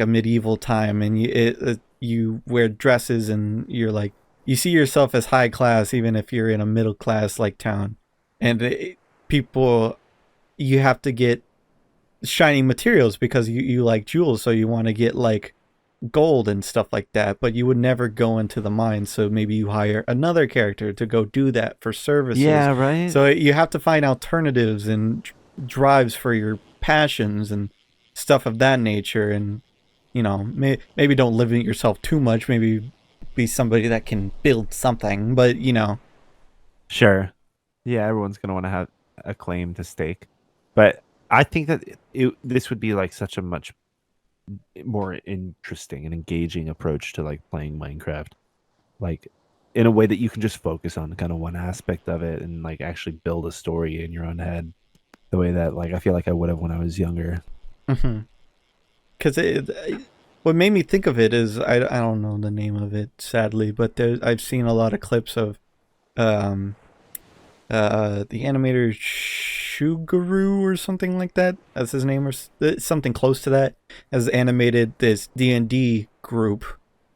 medieval time, and you wear dresses, and you're like, you see yourself as high class even if you're in a middle class like town, and people, you have to get shiny materials because you like jewels, so you want to get like gold and stuff like that, but you would never go into the mines, so maybe you hire another character to go do that for services. Yeah, right? So you have to find alternatives and drives for your passions and stuff of that nature. And maybe don't limit yourself too much, maybe be somebody that can build something, but Sure. Yeah, everyone's going to want to have a claim to stake. But I think that this would be like such a much more interesting and engaging approach to like playing Minecraft. Like in a way that you can just focus on kind of one aspect of it and like actually build a story in your own head the way that like I feel like I would have when I was younger. Because what made me think of it is I don't know the name of it, sadly, but I've seen a lot of clips of the animator Shuguru or something like that. That's his name, or something close to that. Has animated this D&D group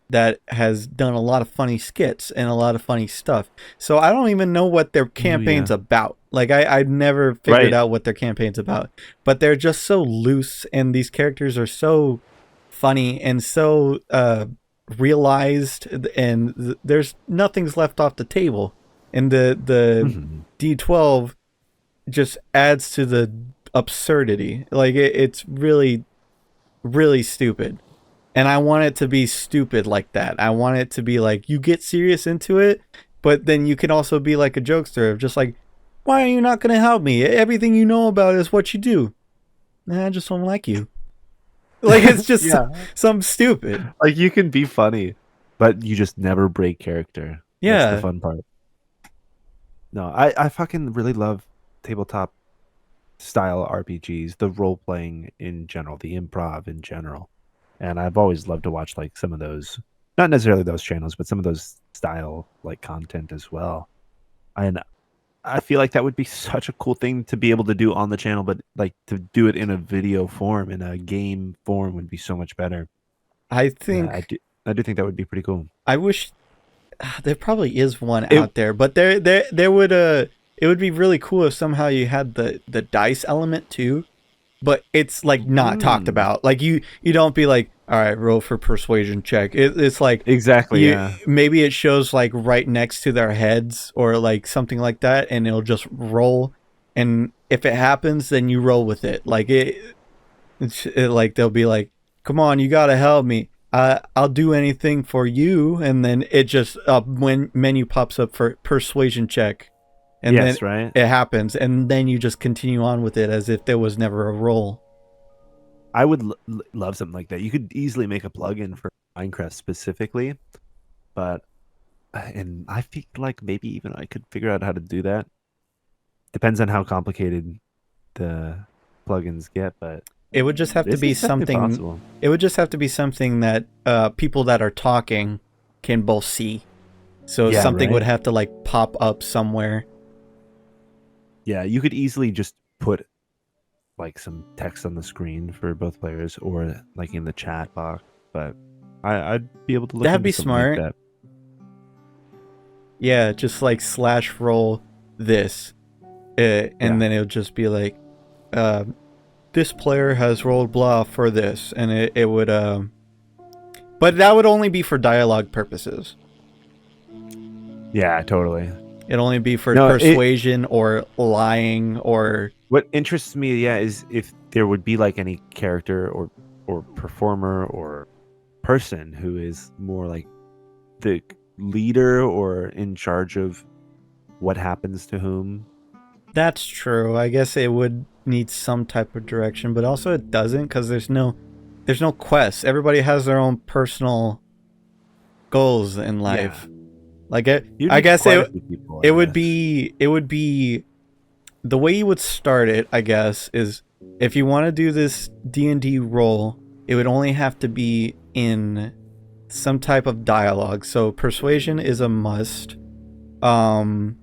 that has done a lot of funny skits and a lot of funny stuff. So I don't even know what their campaign's about. Like I've never figured out what their campaign's about. But they're just so loose, and these characters are so funny and so realized, and there's nothing's left off the table. And the D12 just adds to the absurdity. Like it's really, really stupid. And I want it to be stupid like that. I want it to be like, you get serious into it, but then you can also be like a jokester of just like, why are you not going to help me? Everything you know about is what you do. Nah, I just don't like you. Like, it's just some stupid. Like you can be funny, but you just never break character. Yeah. That's the fun part. No, I fucking really love tabletop style RPGs, the role playing in general, the improv in general. And I've always loved to watch like some of those, not necessarily those channels, but some of those style like content as well. And I feel like that would be such a cool thing to be able to do on the channel, but like to do it in a video form, in a game form would be so much better. I think I do think that would be pretty cool. I wish there probably is one out there, but there would it would be really cool if somehow you had the dice element too. But it's like not talked about. Like you don't be like, all right, roll for persuasion check. It's like exactly. Maybe it shows like right next to their heads or like something like that, and it'll just roll. And if it happens, then you roll with it. Like it's like they'll be like, come on, you gotta help me. I'll do anything for you, and then it just when menu pops up for persuasion check, and Yes, then right. it happens, and then you just continue on with it as if there was never a roll. I would love something like that. You could easily make a plugin for Minecraft specifically, but and I feel like maybe even I could figure out how to do that. Depends on how complicated the plugins get, but It would just have to this be is definitely something. possible. It would just have to be something that people that are talking can both see. So Yeah, something right? would have to like pop up somewhere. Yeah, you could easily just put like some text on the screen for both players or like in the chat box, but I'd be able to look That'd into be something smart. like that. Yeah, just like slash roll this, and Yeah. then it would just be like, this player has rolled blah for this, and it would but that would only be for dialogue purposes. Yeah, totally. It'd only be for No, persuasion or lying or What interests me, yeah, is if there would be like any character or performer or person who is more like the leader or in charge of what happens to whom. That's true. I guess it would need some type of direction, but also it doesn't because there's no quests. Everybody has their own personal goals in life. Yeah. Like You'd I need guess quite a it few people, it I would guess. be the way you would start it, I guess, is if you want to do this D&D role, it would only have to be in some type of dialogue. So persuasion is a must. And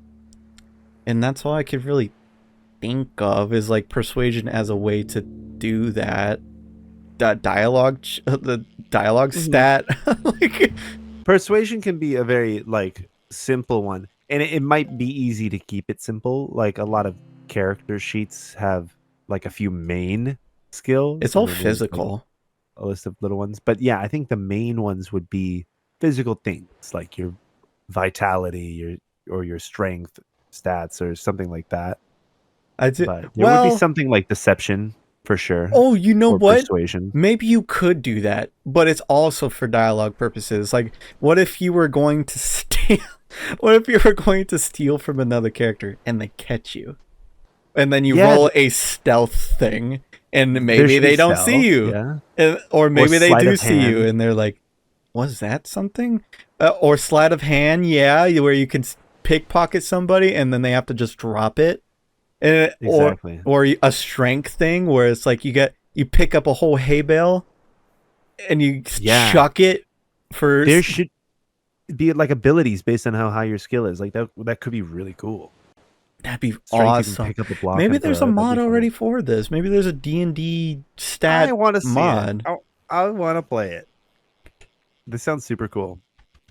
that's all I could really think of is like persuasion as a way to do that. The dialogue stat. Like, Persuasion can be a very like simple one, and it might be easy to keep it simple. Like a lot of character sheets have like a few main skills. it's and all then there's, like, physical. a list of little ones. But yeah, I think the main ones would be physical things like your vitality, your strength stats, or something like that. But But there would be something like deception for sure. Oh, you know or what? Persuasion. Maybe you could do that, but it's also for dialogue purposes. Like, what if you were going to steal? What if you were going to steal from another character and they catch you, and then you roll a stealth thing, and There maybe should they be don't stealth, see you, Yeah. or maybe they sleight do of see you, hand. and they're like, "Was that something?" Or sleight of hand, yeah, where you can pickpocket somebody and then they have to just drop it. Exactly. Or a strength thing where it's like you pick up a whole hay bale and you chuck it for. There should be like abilities based on how high your skill is. Like that could be really cool. That'd be Strength, you can awesome. pick up a block Maybe and there's throw a it. That'd mod be already funny. for this. Maybe there's a D&D stat I want to see mod. it. I want to play it. This sounds super cool.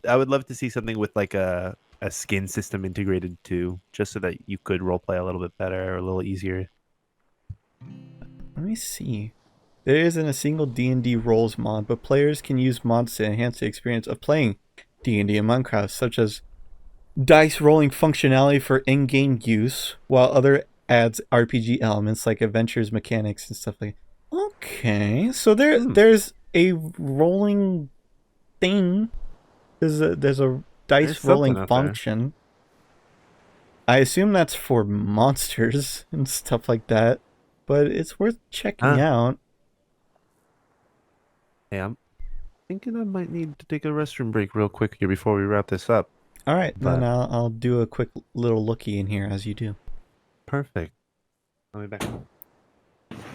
I would love to see something with like a skin system integrated too, just so that you could roleplay a little bit better or a little easier. Let me see. There isn't a single D&D roles mod, but players can use mods to enhance the experience of playing D&D and Minecraft, such as dice rolling functionality for in-game use, while other adds RPG elements like adventures mechanics and stuff like that. Okay, so there's a rolling thing. There's a dice There's rolling something out there. function. I assume that's for monsters and stuff like that, but it's worth checking out. Hey, I'm thinking I might need to take a restroom break real quick here before we wrap this up. All right, But- then I'll do a quick little looky in here as you do. Perfect. I'll be back.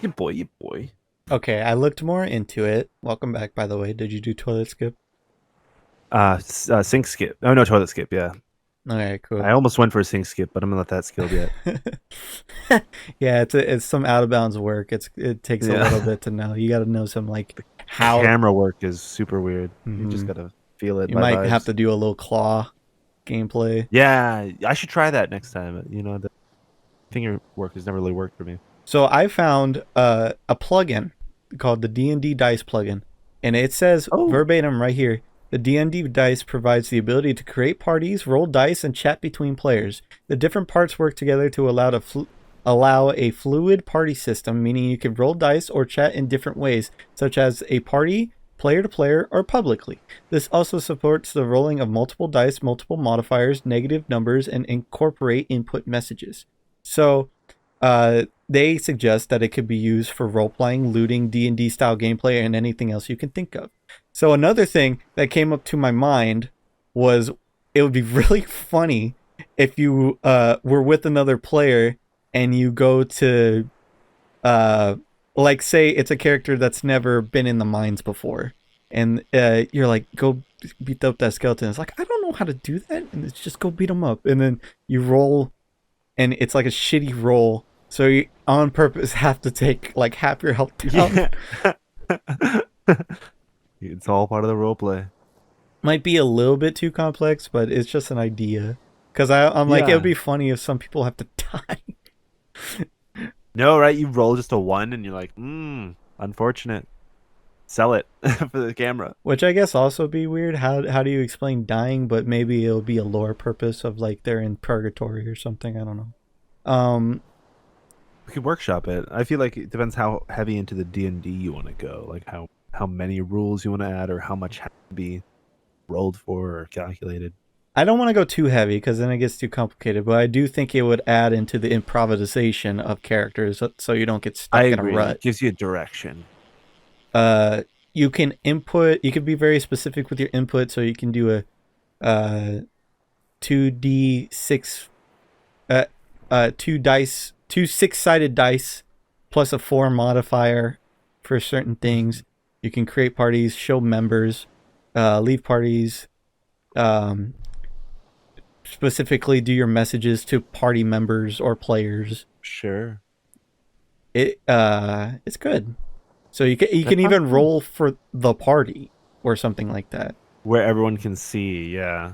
You boy. Okay, I looked more into it. Welcome back, by the way. Did you do toilet skip? Sink skip. Oh no, toilet skip. Yeah, Okay, cool. I almost went for a sink skip, but I'm gonna let that skilled yet. Yeah, it's some out of bounds work. It takes a Yeah. little bit to know. You got to know some like how Camera work is super weird. You just Mhm. gotta feel it. you by might have vibes. to do a little claw gameplay. Yeah, I should try that next time. You know, the finger work has never really worked for me. So I found a plugin called the D&D Dice plugin, and it says verbatim right here. The D&D Dice provides the ability to create parties, roll dice, and chat between players. The different parts work together to allow a fluid party system, meaning you can roll dice or chat in different ways, such as a party player to player, or publicly. This also supports the rolling of multiple dice, multiple modifiers, negative numbers, and incorporate input messages. So they suggest that it could be used for role-playing, looting, D&D style gameplay, and anything else you can think of. So another thing that came up to my mind was it would be really funny if you were with another player and you go to like say it's a character that's never been in the mines before, and you're like, go beat up that skeleton. It's like, I don't know how to do that, and it's just go beat him up, and then you roll, and it's like a shitty roll, so you on purpose have to take like half your health down. Yeah. It's all part of the role play. Might be a little bit too complex, but it's just an idea. Because I'm like, it would Yeah. be funny if some people have to die. No, right? You roll just a 1 and you're like, unfortunate. Sell it for the camera. Which I guess also be weird. How do you explain dying? But maybe it'll be a lore purpose of like they're in purgatory or something. I don't know. We could workshop it. I feel like it depends how heavy into the D&D you want to go. Like how many rules you want to add or how much has to be rolled for or calculated. I don't want to go too heavy because then it gets too complicated. But I do think it would add into the improvisation of characters, so you don't get stuck I in agree. a rut. It gives you a direction. You can input. You can be very specific with your input, so you can do a 2d6 two 6-sided dice plus a 4 modifier for certain things. You can create parties, show members, leave parties, specifically do your messages to party members or players. Sure. It's good. So you can even roll for the party or something like that. Where everyone can see, yeah.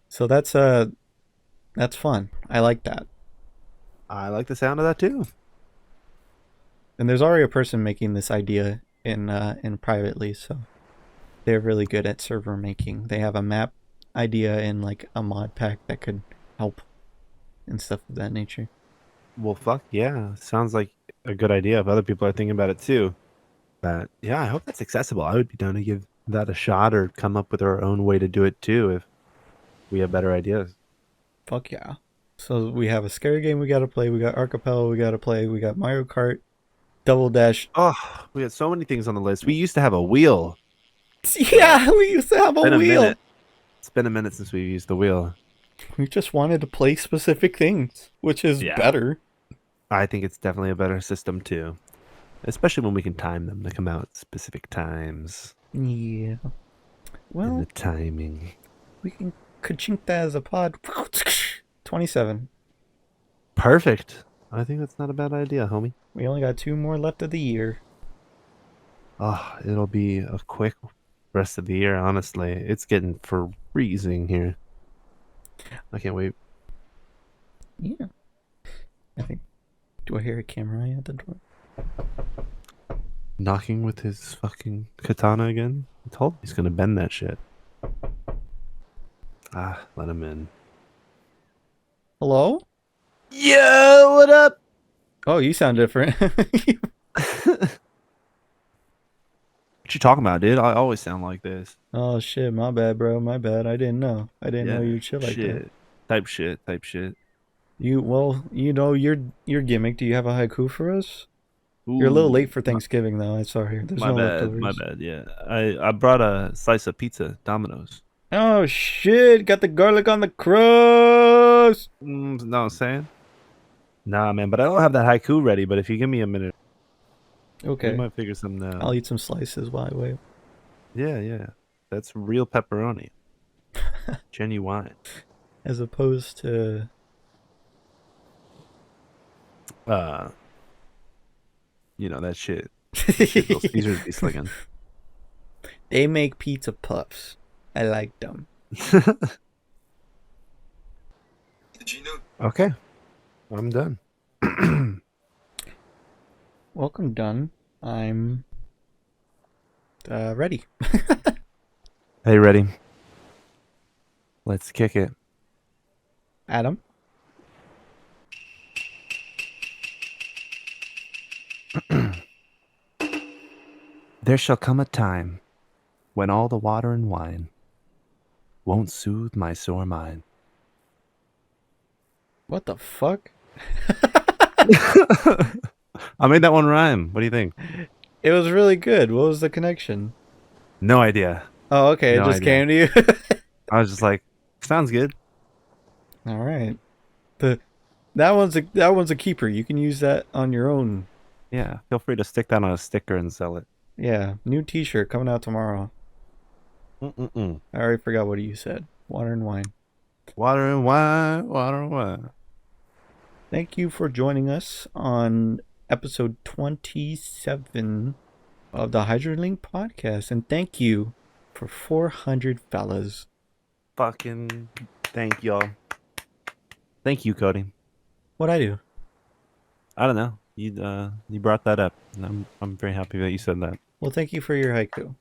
So that's fun. I like that. I like the sound of that too. And there's already a person making this idea in privately, so they're really good at server making. They have a map idea in like a mod pack that could help and stuff of that nature. Well, fuck yeah. Sounds like a good idea if other people are thinking about it too. But yeah, I hope that's accessible. I would be down to give that a shot or come up with our own way to do it too if we have better ideas. Fuck yeah. So we have a scary game we gotta play, we got Archipelago we gotta play, we got Mario Kart, Double Dash. Oh, we had so many things on the list. We used to have a wheel. Yeah, we used to have a wheel. It's been a minute since we used the wheel. We just wanted to play specific things, which is better. I think it's definitely a better system too. Especially when we can time them to come out at specific times. Yeah. Well, and the timing. We can ka-chink that as a pod. 27. Perfect. I think that's not a bad idea, homie. We only got 2 more left of the year. Oh, it'll be a quick rest of the year, honestly. It's getting freezing here. I can't wait. Yeah. I think. Do I hear a camera eye at the door? Knocking with his fucking katana again? I told him he's gonna bend that shit. Ah, let him in. Hello? Yo, what up? Oh, you sound different. What you talking about, dude? I always sound like this. Oh shit, my bad, bro. My bad. I didn't know. I didn't know you'd chill like that. Type shit. You know your gimmick. Do you have a haiku for us? You're a little late for Thanksgiving though. I'm sorry. There's no leftovers. My bad, yeah. I brought a slice of pizza, Domino's. Oh shit, got the garlic on the crust. Know what I'm saying? Nah, man, but I don't have that haiku ready, but if you give me a minute, okay, we might figure something out. I'll eat some slices while I wait. Yeah. That's real pepperoni. Genuine. As opposed to you know that shit. That shit those Caesars be slinging. They make pizza puffs. I like them. Okay. I'm done. Welcome, done. I'm ready. Hey, ready? Let's kick it. Adam? There shall come a time when all the water and wine won't soothe my sore mind. What the fuck? I made that one rhyme. What do you think? It was really good. What was the connection? No idea. Oh, okay. It No just idea. came to you. I was just like, sounds good. All right. That one's a keeper. You can use that on your own. Yeah, feel free to stick that on a sticker and sell it. Yeah. New T-shirt coming out tomorrow. Mm-mm-mm. I already forgot what you said. Water and wine. Water and wine, water and wine. Thank you for joining us on episode 27 of the Hydra podcast, and thank you for 400 fellas. Fucking thank y'all. Thank you, Cody. What'd I do? I don't know. You brought that up, and I'm very happy that you said that. Well, thank you for your haiku.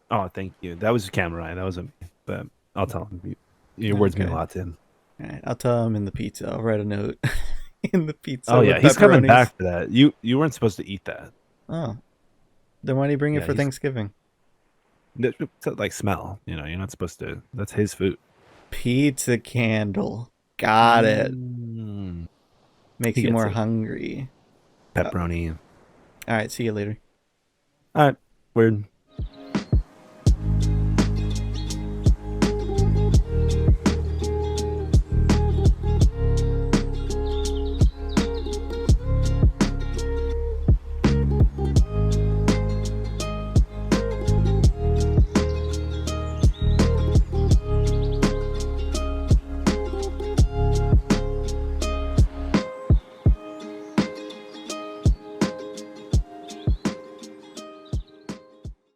Oh, thank you. That was Cameron. That wasn't me, but I'll tell him. Your words mean a Okay. lot to him. All right, I'll tell him in the pizza. I'll write a note in the pizza. Oh with yeah, he's coming pepperonis. back for that. You weren't supposed to eat that. Oh, then why do you bring it Yeah, for he's- Thanksgiving? It's like smell. You know, you're not supposed to. That's his food. Pizza candle. Got it. Mm. Makes He you gets more it. hungry. Pepperoni. All right, see you later. All right, weird.